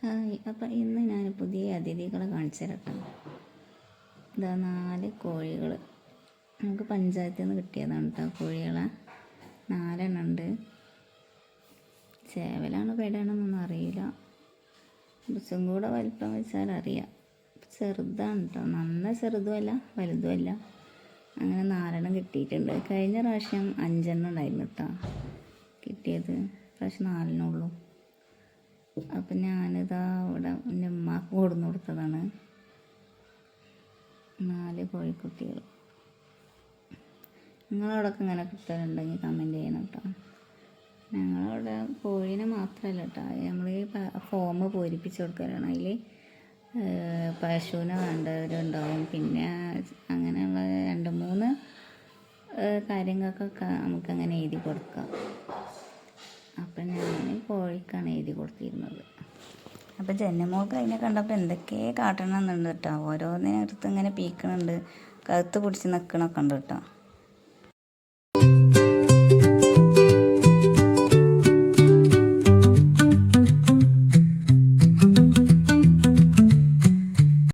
Hi, അപ്പം ഇന്ന് ഞാൻ പുതിയ അതിഥികളെ കാണിച്ചു തരട്ടോ. ഇതാ 4 കോഴികൾ നമുക്ക് പഞ്ചായത്തിൽ നിന്ന് കിട്ടിയതാണ് കേട്ടോ. കോഴികളെ 4 എണ്ണം ഉണ്ട്. ചേവലാണോ പെടയാണെന്നൊന്നും അറിയില്ല. കുറച്ചും കൂടെ വലിപ്പം വെച്ചാൽ അറിയാം. ചെറുതാണ് കേട്ടോ, നന്ന ചെറുതുമല്ല വലുതുമല്ല. അങ്ങനെ 4 എണ്ണം കിട്ടിയിട്ടുണ്ട്. കഴിഞ്ഞ പ്രാവശ്യം 5 എണ്ണം ഉണ്ടായിരുന്നു കേട്ടോ കിട്ടിയത്. പ്രാവശ്യം 4 എണ്ണമുള്ളൂ. അപ്പം ഞാനിതാ ഇവിടെ എൻ്റെ ഉമ്മാക്ക് കൊടുന്നു കൊടുത്തതാണ് 4 കോഴിക്കുട്ടികൾ. നിങ്ങളവിടെയൊക്കെ ഇങ്ങനെ കിട്ടാറുണ്ടെങ്കിൽ കമൻറ്റ് ചെയ്യണം കേട്ടോ. ഞങ്ങളവിടെ കോഴീനെ മാത്രമല്ല കേട്ടോ, നമ്മൾ ഈ ഫോം പൂരിപ്പിച്ച് കൊടുക്കലാണ്. അതിൽ പശുവിനെ വേണ്ടവരുണ്ടാവും, പിന്നെ അങ്ങനെയുള്ള 2-3 കാര്യങ്ങൾക്കൊക്കെ നമുക്കങ്ങനെ എഴുതി കൊടുക്കാം. അപ്പം ഞാൻ കോഴിക്കാണ് എഴുതി കൊടുത്തിരുന്നത്. അപ്പം ജനമോൾക്ക് അതിനെ കണ്ടപ്പോൾ എന്തൊക്കെ കാട്ടണമെന്നുണ്ട് കേട്ടോ. ഓരോന്നിനടുത്ത് ഇങ്ങനെ പീക്കണുണ്ട്, കഴുത്ത് പിടിച്ച് നിൽക്കണമൊക്കെ ഉണ്ട് കേട്ടോ.